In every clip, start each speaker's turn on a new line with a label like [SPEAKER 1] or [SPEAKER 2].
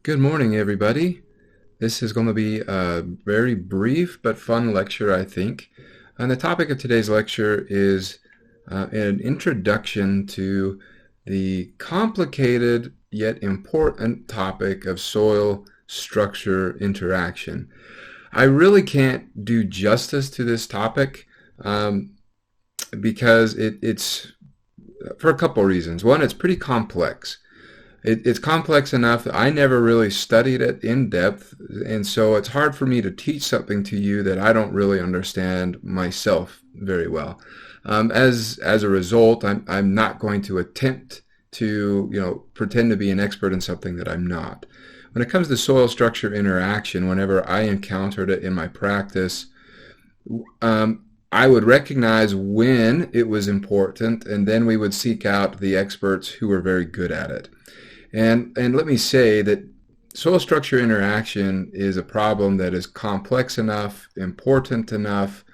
[SPEAKER 1] Good morning, everybody. This is going to be a very brief but fun lecture, I think. And the topic of today's lecture is an introduction to the complicated yet important topic of soil structure interaction. I really can't do justice to this topic because it's for a couple of reasons. One, it's pretty complex. It's complex enough that I never really studied it in depth, and so it's hard for me to teach something to you that I don't really understand myself very well. As a result, I'm not going to attempt to pretend to be an expert in something that I'm not. When it comes to soil structure interaction, whenever I encountered it in my practice, I would recognize when it was important, and then we would seek out the experts who were very good at it. And let me say that soil structure interaction is a problem that is complex enough, important enough,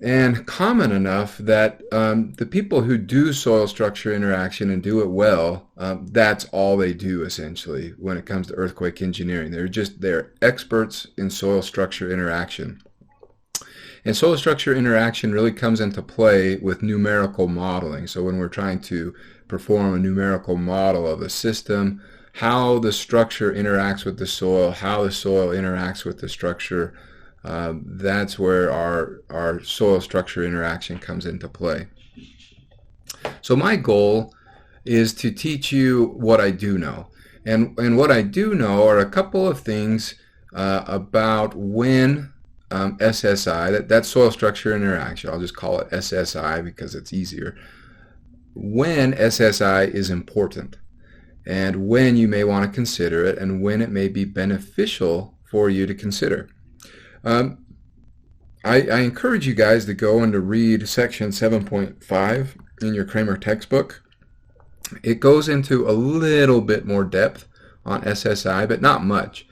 [SPEAKER 1] and common enough that the people who do soil structure interaction and do it well, that's all they do essentially when it comes to earthquake engineering. They're experts in soil structure interaction. And soil structure interaction really comes into play with numerical modeling. So when we're trying to perform a numerical model of a system, how the structure interacts with the soil, how the soil interacts with the structure, that's where our soil structure interaction comes into play. So my goal is to teach you what I do know. And what I do know are a couple of things about when SSI, that's soil structure interaction, I'll just call it SSI because it's easier, when SSI is important and when you may want to consider it and when it may be beneficial for you to consider. I encourage you guys to go and to read section 7.5 in your Kramer textbook. It goes into a little bit more depth on SSI, but not much.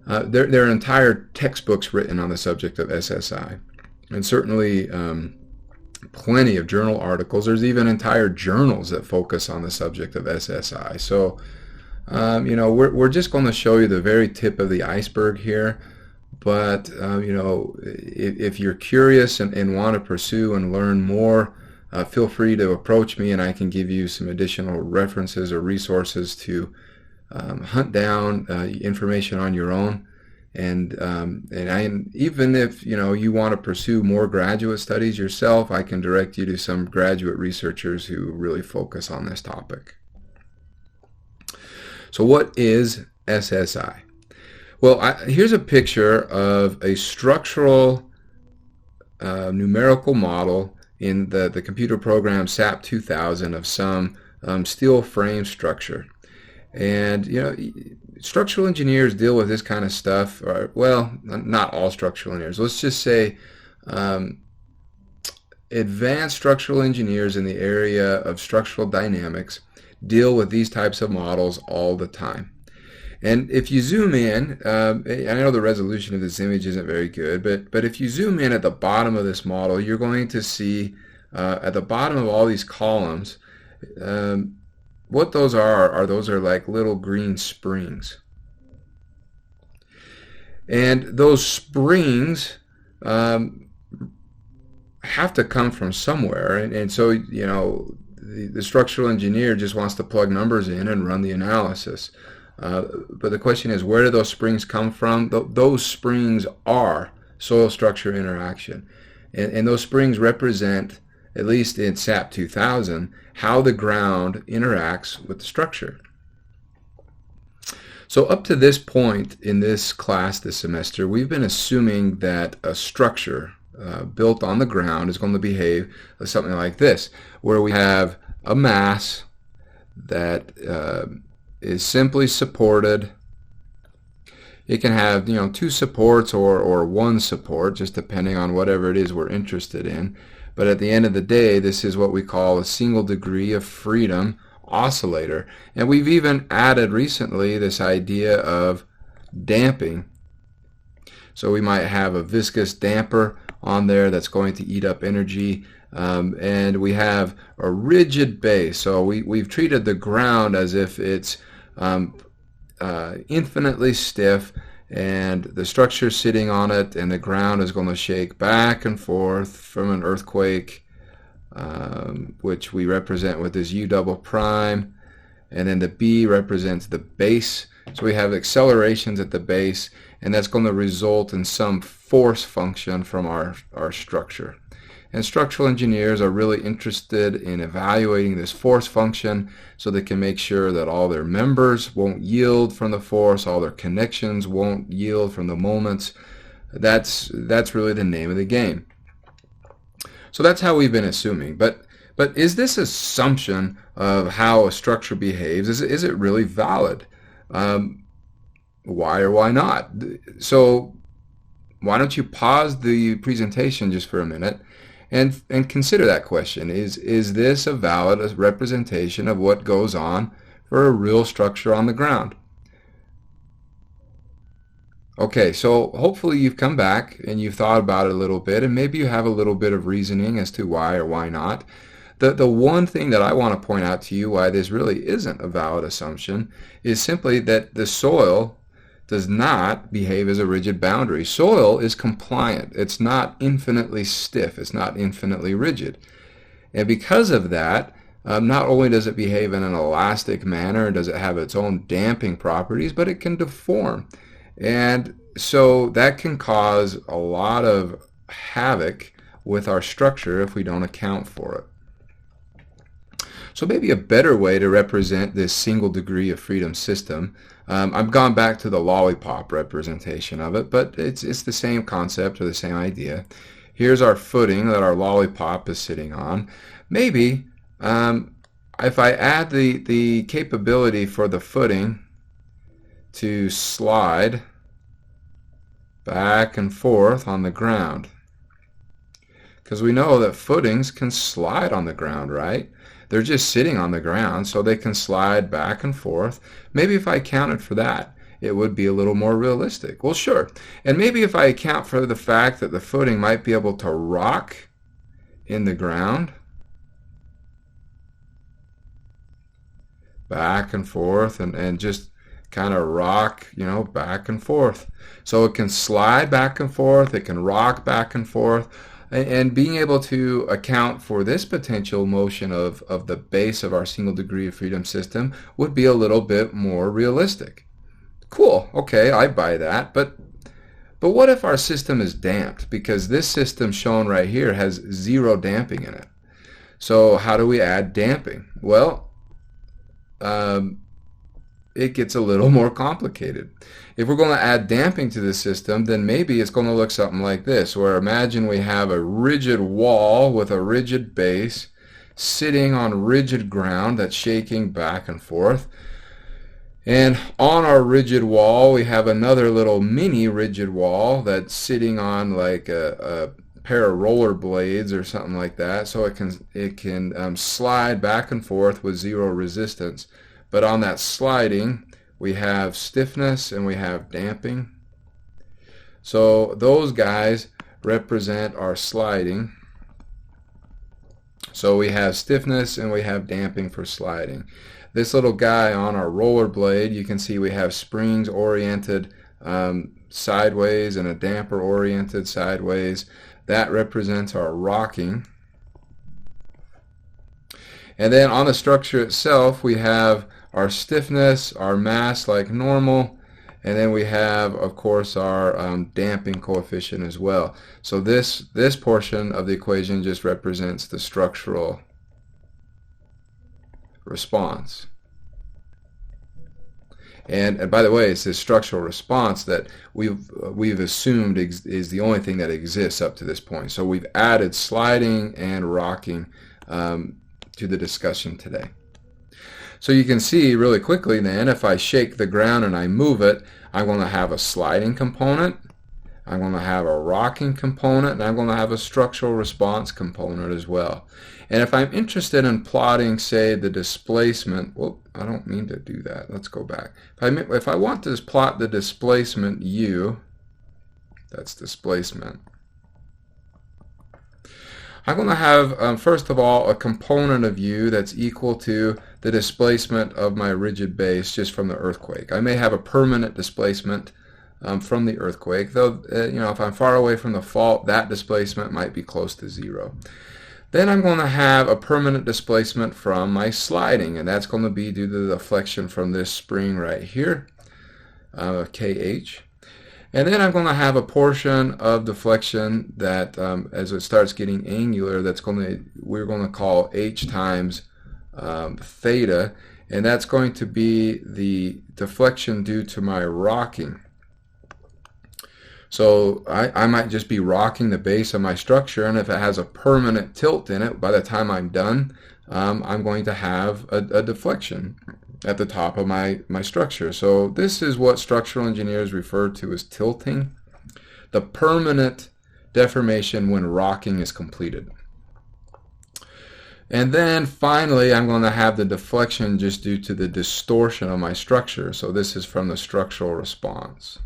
[SPEAKER 1] There are entire textbooks written on the subject of SSI, and certainly plenty of journal articles. There's even entire journals that focus on the subject of SSI. So, we're just going to show you the very tip of the iceberg here. But, if you're curious and want to pursue and learn more, feel free to approach me and I can give you some additional references or resources to hunt down information on your own, and even if you want to pursue more graduate studies yourself, I can direct you to some graduate researchers who really focus on this topic. So what is SSI? Well, here's a picture of a structural numerical model in the computer program SAP 2000 of some steel frame structure. And, structural engineers deal with this kind of stuff. Well, not all structural engineers. Let's just say advanced structural engineers in the area of structural dynamics deal with these types of models all the time. And if you zoom in, I know the resolution of this image isn't very good, but if you zoom in at the bottom of this model, you're going to see at the bottom of all these columns, what those are like little green springs. And those springs have to come from somewhere. And so, the structural engineer just wants to plug numbers in and run the analysis. But the question is, where do those springs come from? Those springs are soil structure interaction. And those springs represent, at least in SAP 2000, how the ground interacts with the structure. So up to this point in this class this semester, we've been assuming that a structure built on the ground is going to behave something like this, where we have a mass that is simply supported. It can have two supports or one support, just depending on whatever it is we're interested in. But at the end of the day, this is what we call a single degree of freedom oscillator. And we've even added recently this idea of damping. So we might have a viscous damper on there that's going to eat up energy. And we have a rigid base. So we've treated the ground as if it's infinitely stiff, and the structure sitting on it and the ground is going to shake back and forth from an earthquake, which we represent with this U double prime, and then the B represents the base. So we have accelerations at the base, and that's going to result in some force function from our structure. And structural engineers are really interested in evaluating this force function so they can make sure that all their members won't yield from the force, all their connections won't yield from the moments. That's really the name of the game. So that's how we've been assuming. But is this assumption of how a structure behaves, is it really valid? Why or why not? So why don't you pause the presentation just for a minute and consider that question. Is this a valid representation of what goes on for a real structure on the ground? Okay, so hopefully you've come back and you've thought about it a little bit, and maybe you have a little bit of reasoning as to why or why not. The one thing that I want to point out to you why this really isn't a valid assumption is simply that the soil does not behave as a rigid boundary. Soil is compliant. It's not infinitely stiff. It's not infinitely rigid. And because of that, not only does it behave in an elastic manner, does it have its own damping properties, but it can deform. And so that can cause a lot of havoc with our structure if we don't account for it. So maybe a better way to represent this single degree of freedom system, I've gone back to the lollipop representation of it, but it's the same concept or the same idea. Here's our footing that our lollipop is sitting on. Maybe if I add the capability for the footing to slide back and forth on the ground, because we know that footings can slide on the ground, right? They're just sitting on the ground, so they can slide back and forth. Maybe if I accounted for that, it would be a little more realistic. Well, sure. And maybe if I account for the fact that the footing might be able to rock in the ground, back and forth, and just kind of rock, back and forth. So it can slide back and forth, it can rock back and forth. And being able to account for this potential motion of the base of our single degree of freedom system would be a little bit more realistic. Cool, okay, I buy that. But what if our system is damped? Because this system shown right here has zero damping in it. So how do we add damping? Well, it gets a little more complicated. If we're going to add damping to the system, then maybe it's going to look something like this, where imagine we have a rigid wall with a rigid base sitting on rigid ground that's shaking back and forth. And on our rigid wall, we have another little mini rigid wall that's sitting on like a pair of roller blades or something like that, so it can slide back and forth with zero resistance. But on that sliding, we have stiffness and we have damping. So those guys represent our sliding. So we have stiffness and we have damping for sliding. This little guy on our roller blade, you can see we have springs oriented sideways and a damper oriented sideways. That represents our rocking. And then on the structure itself, we have our stiffness, our mass like normal, and then we have, of course, our damping coefficient as well. So this portion of the equation just represents the structural response. And by the way, it's this structural response that we've assumed is the only thing that exists up to this point. So we've added sliding and rocking to the discussion today. So you can see really quickly then, if I shake the ground and I move it, I'm going to have a sliding component, I'm going to have a rocking component, and I'm going to have a structural response component as well. And if I'm interested in plotting, say, the displacement, well, I don't mean to do that. Let's go back. If I want to plot the displacement U, that's displacement, I'm going to have, first of all, a component of U that's equal to the displacement of my rigid base just from the earthquake. I may have a permanent displacement from the earthquake, though if I'm far away from the fault, that displacement might be close to zero. Then I'm going to have a permanent displacement from my sliding, and that's going to be due to the deflection from this spring right here, KH. And then I'm going to have a portion of deflection that, as it starts getting angular, we're going to call H times theta, and that's going to be the deflection due to my rocking. So I might just be rocking the base of my structure, and if it has a permanent tilt in it, by the time I'm done, I'm going to have a deflection at the top of my structure. So this is what structural engineers refer to as tilting, the permanent deformation when rocking is completed. And then finally, I'm going to have the deflection just due to the distortion of my structure. So this is from the structural response.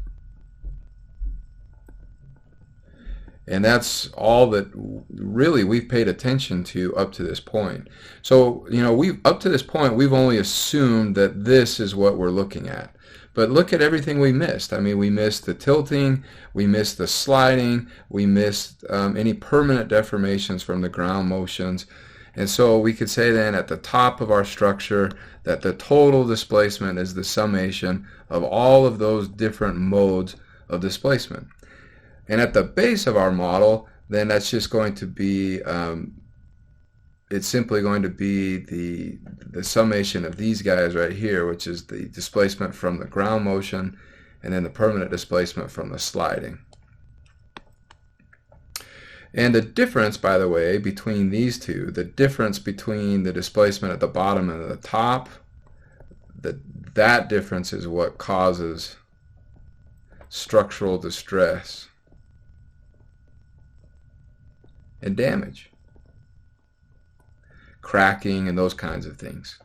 [SPEAKER 1] And that's all that really we've paid attention to up to this point. So, up to this point, we've only assumed that this is what we're looking at. But look at everything we missed. I mean, we missed the tilting, we missed the sliding, we missed any permanent deformations from the ground motions. And so we could say then at the top of our structure that the total displacement is the summation of all of those different modes of displacement. And at the base of our model, then that's just going to be, it's simply going to be the summation of these guys right here, which is the displacement from the ground motion and then the permanent displacement from the sliding. And the difference, by the way, between these two, the difference between the displacement at the bottom and the top, that difference is what causes structural distress and damage, cracking, and those kinds of things.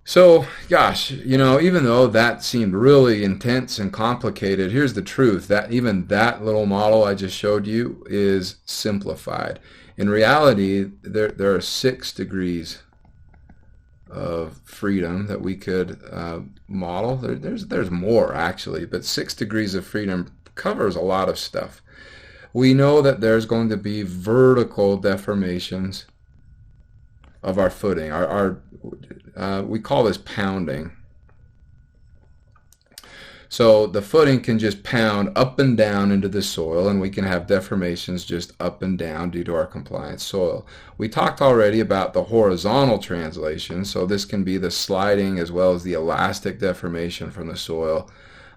[SPEAKER 1] So, gosh, even though that seemed really intense and complicated, here's the truth, that even that little model I just showed you is simplified. In reality, there are 6 degrees of freedom that we could model. There's more, actually, but 6 degrees of freedom covers a lot of stuff. We know that there's going to be vertical deformations of our footing. We call this pounding. So the footing can just pound up and down into the soil, and we can have deformations just up and down due to our compliant soil. We talked already about the horizontal translation, so this can be the sliding as well as the elastic deformation from the soil.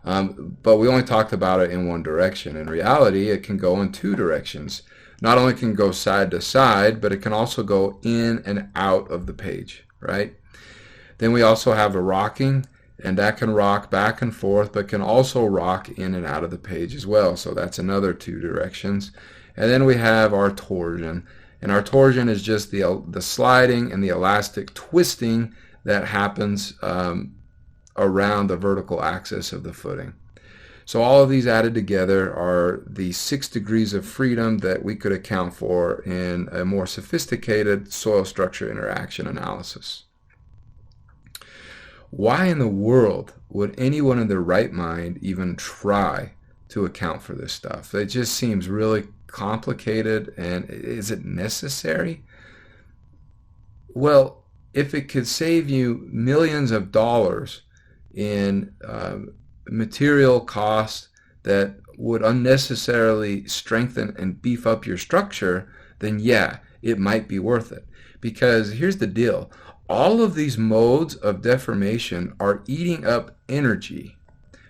[SPEAKER 1] But we only talked about it in one direction. In reality, it can go in 2 directions. Not only can it go side to side, but it can also go in and out of the page, right? Then we also have a rocking, and that can rock back and forth, but can also rock in and out of the page as well. So that's another 2 directions. And then we have our torsion. And our torsion is just the sliding and the elastic twisting that happens around the vertical axis of the footing. So all of these added together are the 6 degrees of freedom that we could account for in a more sophisticated soil structure interaction analysis. Why in the world would anyone in their right mind even try to account for this stuff? It just seems really complicated, and is it necessary? Well, if it could save you millions of dollars in material costs that would unnecessarily strengthen and beef up your structure, then yeah, it might be worth it. Because here's the deal. All of these modes of deformation are eating up energy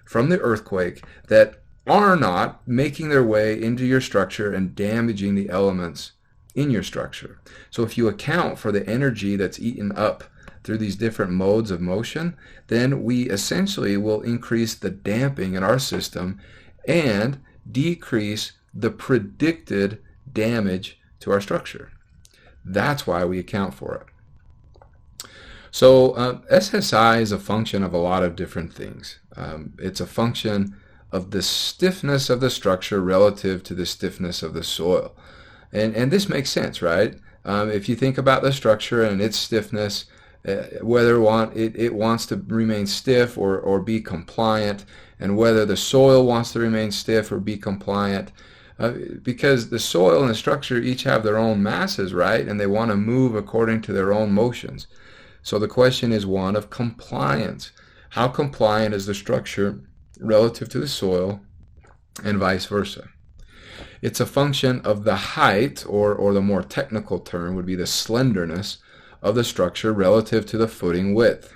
[SPEAKER 1] from the earthquake that are not making their way into your structure and damaging the elements in your structure. So if you account for the energy that's eaten up through these different modes of motion, then we essentially will increase the damping in our system and decrease the predicted damage to our structure. That's why we account for it. So SSI is a function of a lot of different things. It's a function of the stiffness of the structure relative to the stiffness of the soil. And this makes sense, right? If you think about the structure and its stiffness, whether it wants to remain stiff or be compliant, and whether the soil wants to remain stiff or be compliant, because the soil and the structure each have their own masses, right? And they want to move according to their own motions. So the question is one of compliance. How compliant is the structure relative to the soil, and vice versa? It's a function of the height, or the more technical term would be the slenderness of the structure relative to the footing width.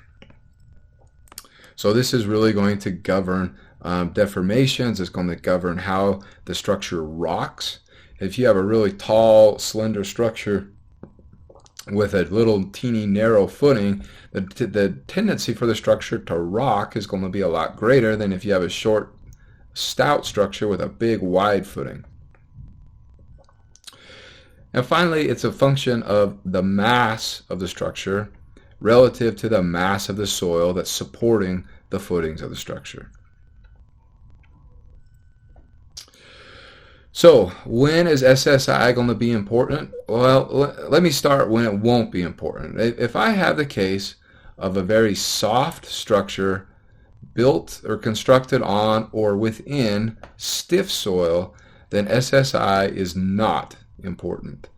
[SPEAKER 1] So this is really going to govern deformations. It's going to govern how the structure rocks. If you have a really tall, slender structure with a little teeny narrow footing, the tendency for the structure to rock is going to be a lot greater than if you have a short, stout structure with a big, wide footing. And finally, it's a function of the mass of the structure relative to the mass of the soil that's supporting the footings of the structure. So, when is SSI going to be important? Well, let me start when it won't be important. If I have the case of a very soft structure built or constructed on or within stiff soil, then SSI is not important.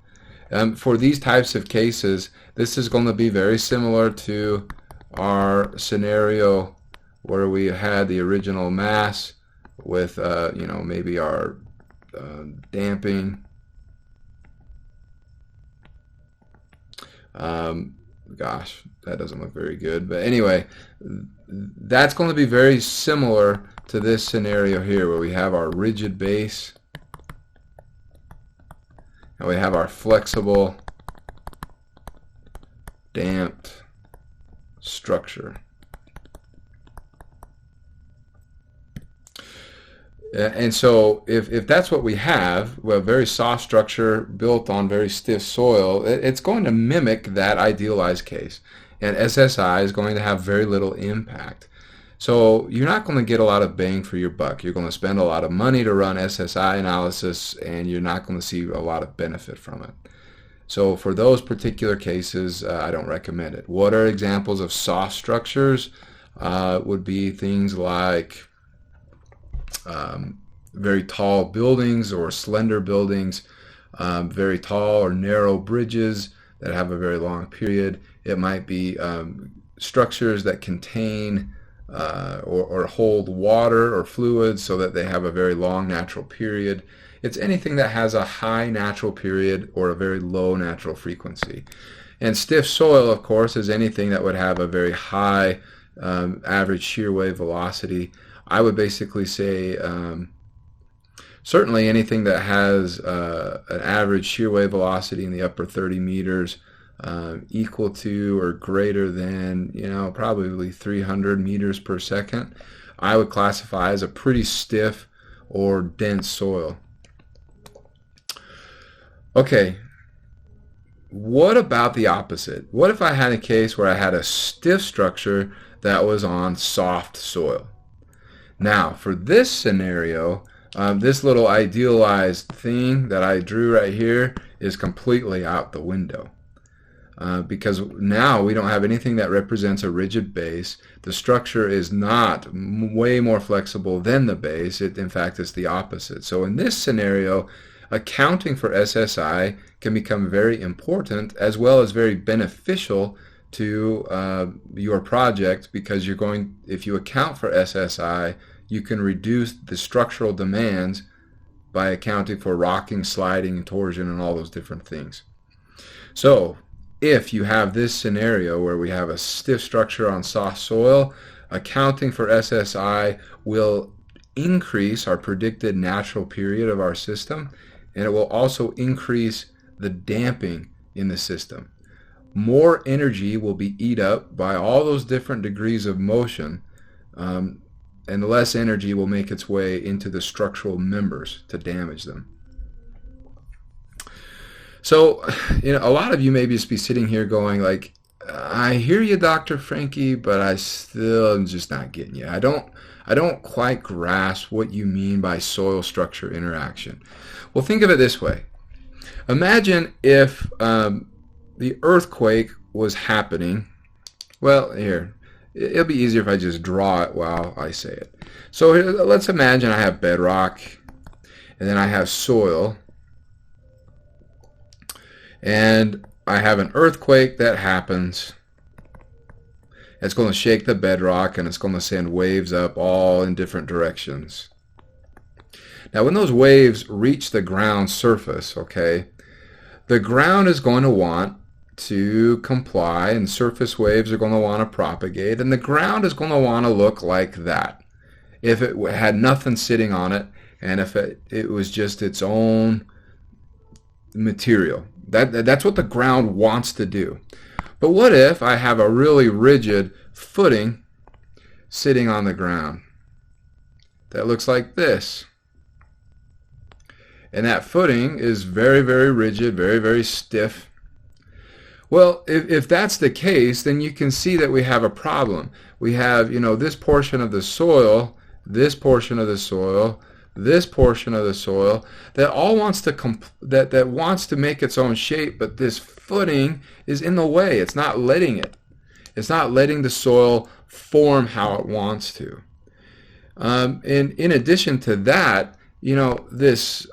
[SPEAKER 1] For these types of cases, this is going to be very similar to our scenario where we had the original mass with maybe our damping. Gosh, that doesn't look very good. But anyway, that's going to be very similar to this scenario here where we have our rigid base and we have our flexible, damped structure. And so if that's what we have, well, a very soft structure built on very stiff soil, it's going to mimic that idealized case. And SSI is going to have very little impact. So you're not going to get a lot of bang for your buck. You're going to spend a lot of money to run SSI analysis, and you're not going to see a lot of benefit from it. So for those particular cases, I don't recommend it. What are examples of soft structures? Would be things like very tall buildings or slender buildings, very tall or narrow bridges that have a very long period. It might be structures that contain or hold water or fluids so that they have a very long natural period. It's anything that has a high natural period or a very low natural frequency. And stiff soil, of course, is anything that would have a very high average shear wave velocity. I would basically say certainly anything that has an average shear wave velocity in the upper 30 meters equal to or greater than, probably 300 meters per second, I would classify as a pretty stiff or dense soil. Okay, what about the opposite? What if I had a case where I had a stiff structure that was on soft soil? Now, for this scenario, this little idealized thing that I drew right here is completely out the window. Because now we don't have anything that represents a rigid base. The structure is not way more flexible than the base. In fact, it's the opposite. So in this scenario, accounting for SSI can become very important as well as very beneficial to your project, because if you account for SSI, you can reduce the structural demands by accounting for rocking, sliding, torsion, and all those different things. So if you have this scenario where we have a stiff structure on soft soil, accounting for SSI will increase our predicted natural period of our system, and it will also increase the damping in the system. More energy will be eat up by all those different degrees of motion, and less energy will make its way into the structural members to damage them. So, a lot of you may just be sitting here going like, I hear you, Dr. Frankie, but I still am just not getting you. I don't quite grasp what you mean by soil structure interaction. Well, think of it this way. Imagine if the earthquake was happening. Well, here, it'll be easier if I just draw it while I say it. So here, let's imagine I have bedrock, and then I have soil, and I have an earthquake that happens. It's going to shake the bedrock, and it's going to send waves up all in different directions. Now, when those waves reach the ground surface, okay, the ground is going to want to comply, and surface waves are going to want to propagate, and the ground is going to want to look like that. If it had nothing sitting on it, and if it was just its own material. That's what the ground wants to do. But what if I have a really rigid footing sitting on the ground that looks like this? And that footing is very, very rigid, very, very stiff. Well, if that's the case, then you can see that we have a problem. We have, this portion of the soil, this portion of the soil, this portion of the soil that all wants to that wants to make its own shape, but this footing is in the way. It's not letting it. It's not letting the soil form how it wants to. And in addition to that, this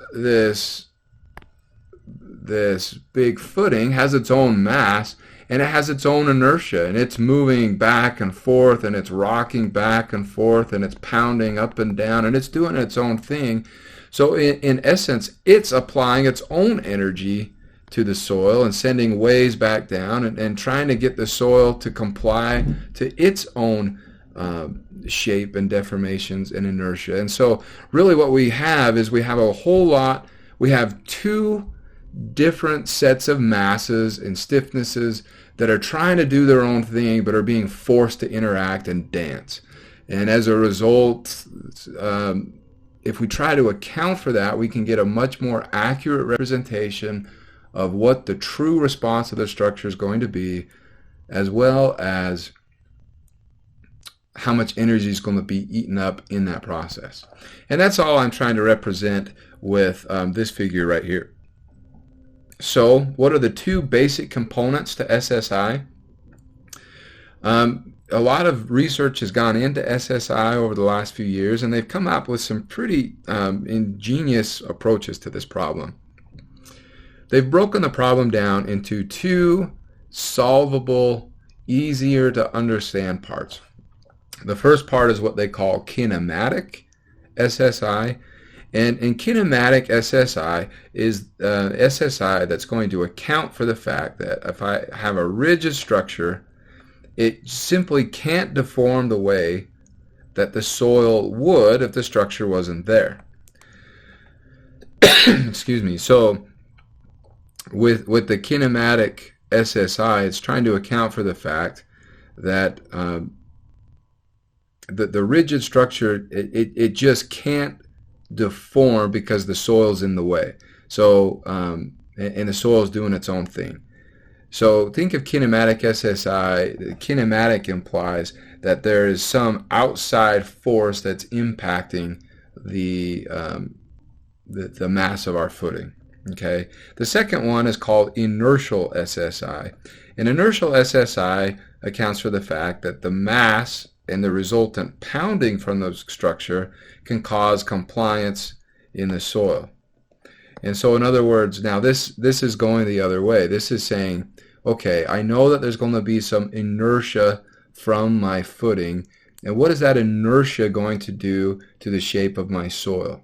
[SPEAKER 1] big footing has its own mass, and it has its own inertia, and it's moving back and forth, and it's rocking back and forth, and it's pounding up and down, and it's doing its own thing. So in essence, it's applying its own energy to the soil and sending waves back down and trying to get the soil to comply to its own shape and deformations and inertia. And so really what we have is we have two different sets of masses and stiffnesses that are trying to do their own thing but are being forced to interact and dance. And as a result, if we try to account for that, we can get a much more accurate representation of what the true response of the structure is going to be, as well as how much energy is going to be eaten up in that process. And that's all I'm trying to represent with this figure right here. So what are the two basic components to SSI? A lot of research has gone into SSI over the last few years, and they've come up with some pretty ingenious approaches to this problem. They've broken the problem down into two solvable, easier to understand parts. The first part is what they call kinematic SSI. And in kinematic SSI is SSI that's going to account for the fact that if I have a rigid structure, it simply can't deform the way that the soil would if the structure wasn't there. Excuse me. So with the kinematic SSI, it's trying to account for the fact that the rigid structure, it just can't deform because the soil's in the way. So and the soil's doing its own thing. So think of kinematic SSI. Kinematic implies that there is some outside force that's impacting the mass of our footing. Okay. The second one is called inertial SSI. And inertial SSI accounts for the fact that the mass and the resultant pounding from the structure can cause compliance in the soil. And so in other words, now this is going the other way. This is saying, okay, I know that there's going to be some inertia from my footing, and what is that inertia going to do to the shape of my soil?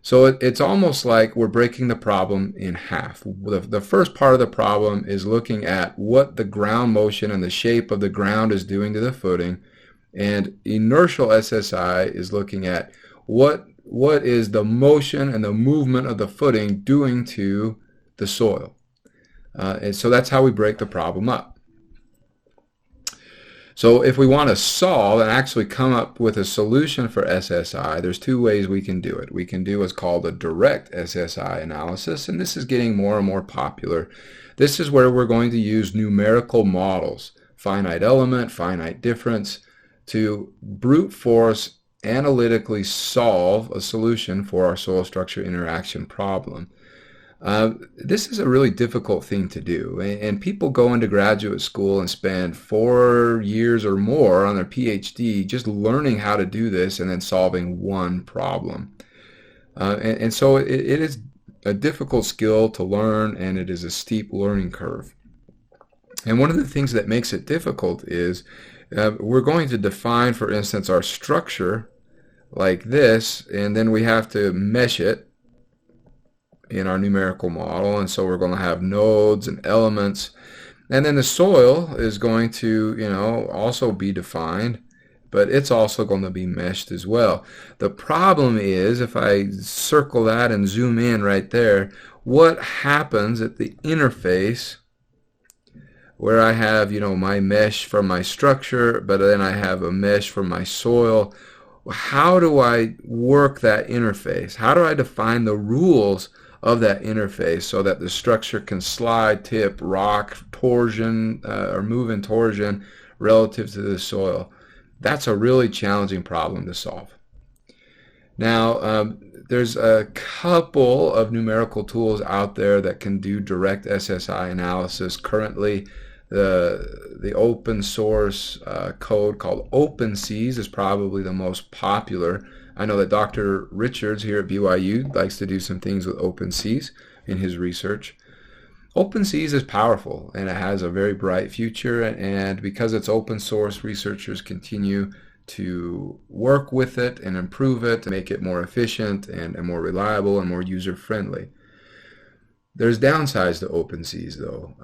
[SPEAKER 1] So it's almost like we're breaking the problem in half. The first part of the problem is looking at what the ground motion and the shape of the ground is doing to the footing, and inertial SSI is looking at what is the motion and the movement of the footing doing to the soil. And so that's how we break the problem up. So if we want to solve and actually come up with a solution for SSI, there's two ways we can do it. We can do what's called a direct SSI analysis, and this is getting more and more popular. This is where we're going to use numerical models, finite element, finite difference, to brute force analytically solve a solution for our soil structure interaction problem. This is a really difficult thing to do, and people go into graduate school and spend 4 years or more on their PhD just learning how to do this and then solving one problem. And so it is a difficult skill to learn, and it is a steep learning curve. And one of the things that makes it difficult is we're going to define, for instance, our structure like this, and then we have to mesh it in our numerical model. And so we're going to have nodes and elements. And then the soil is going to, also be defined, but it's also going to be meshed as well. The problem is, if I circle that and zoom in right there, what happens at the interface where I have, my mesh from my structure, but then I have a mesh from my soil? How do I work that interface? How do I define the rules of that interface so that the structure can slide, tip, rock, torsion, or move in torsion relative to the soil? That's a really challenging problem to solve. Now, there's a couple of numerical tools out there that can do direct SSI analysis. Currently, the open source code called OpenSees is probably the most popular. I know that Dr. Richards here at BYU likes to do some things with OpenSees in his research. OpenSees is powerful, and it has a very bright future, and because it's open source, researchers continue to work with it and improve it to make it more efficient and more reliable and more user-friendly. There's downsides to OpenSees, though.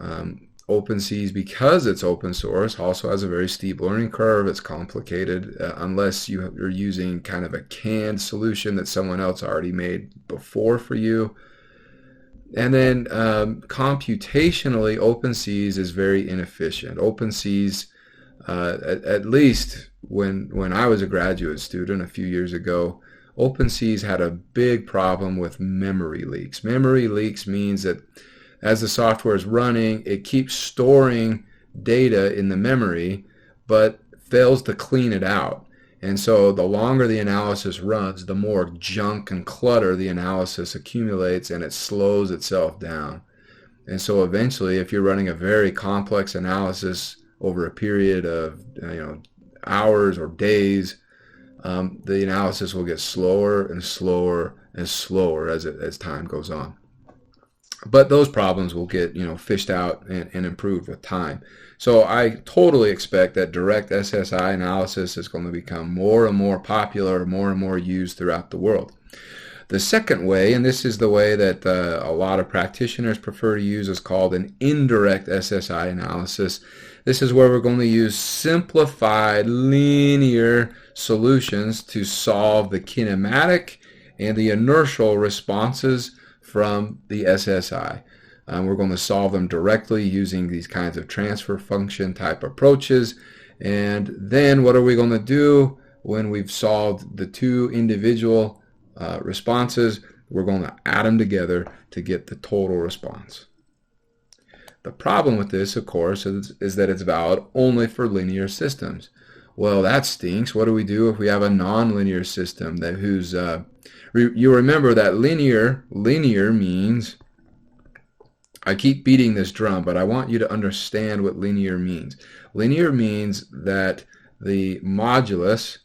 [SPEAKER 1] OpenSees, because it's open source, also has a very steep learning curve. It's complicated unless you're using kind of a canned solution that someone else already made before for you. And then computationally, OpenSees is very inefficient. OpenSees, at least when I was a graduate student a few years ago, OpenSees had a big problem with memory leaks. Memory leaks means that as the software is running, it keeps storing data in the memory, but fails to clean it out. And so the longer the analysis runs, the more junk and clutter the analysis accumulates, and it slows itself down. And so eventually, if you're running a very complex analysis over a period of hours or days, the analysis will get slower and slower and slower as time goes on. But those problems will get fished out and improved with time. So I totally expect that direct SSI analysis is going to become more and more popular, more and more used throughout the world. The second way, and this is the way that a lot of practitioners prefer to use, is called an indirect SSI analysis. This is where we're going to use simplified linear solutions to solve the kinematic and the inertial responses from the SSI. We're going to solve them directly using these kinds of transfer function type approaches. And then what are we going to do when we've solved the two individual responses? We're going to add them together to get the total response. The problem with this, of course, is that it's valid only for linear systems. Well, that stinks. What do we do if we have a nonlinear system whose you remember that linear means, I keep beating this drum, but I want you to understand what linear means. Linear means that the modulus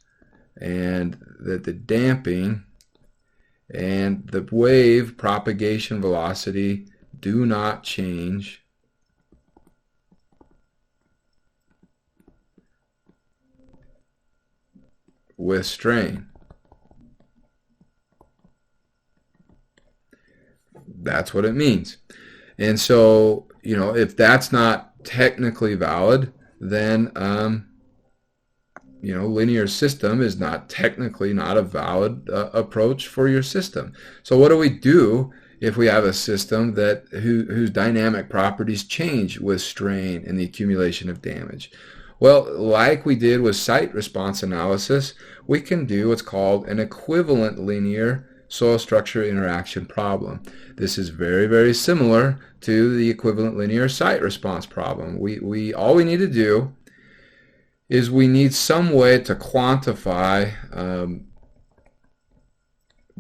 [SPEAKER 1] and that the damping and the wave propagation velocity do not change with strain. That's what it means. And so, if that's not technically valid, then, linear system is not technically not a valid approach for your system. So what do we do if we have a system whose dynamic properties change with strain and the accumulation of damage? Well, like we did with site response analysis, we can do what's called an equivalent linear soil structure interaction problem. This is very, very similar to the equivalent linear site response problem. All we need to do is we need some way to quantify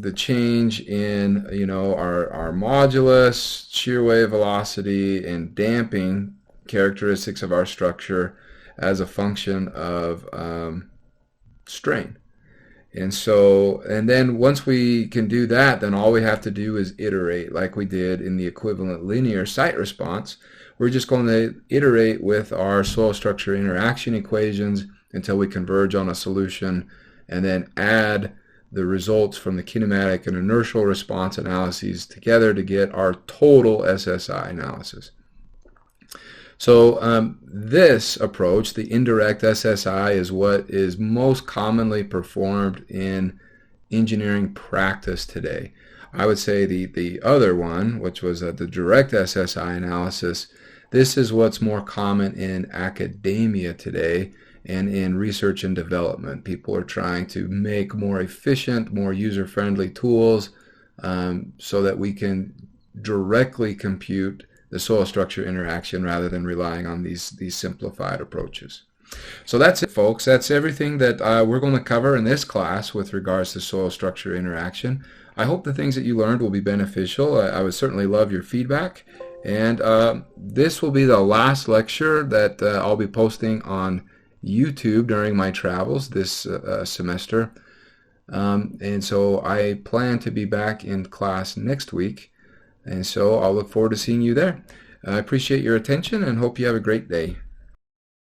[SPEAKER 1] the change in, our modulus, shear wave velocity, and damping characteristics of our structure as a function of strain. And then once we can do that, then all we have to do is iterate like we did in the equivalent linear site response. We're just going to iterate with our soil structure interaction equations until we converge on a solution, and then add the results from the kinematic and inertial response analyses together to get our total SSI analysis. So this approach, the indirect SSI, is what is most commonly performed in engineering practice today. I would say the other one, which was the direct SSI analysis, this is what's more common in academia today and in research and development. People are trying to make more efficient, more user-friendly tools so that we can directly compute the soil structure interaction rather than relying on these simplified approaches. So that's it, folks. That's everything that we're going to cover in this class with regards to soil structure interaction. I hope the things that you learned will be beneficial. I would certainly love your feedback. And this will be the last lecture that I'll be posting on YouTube during my travels this semester. And so I plan to be back in class next week. And so I'll look forward to seeing you there. I appreciate your attention and hope you have a great day.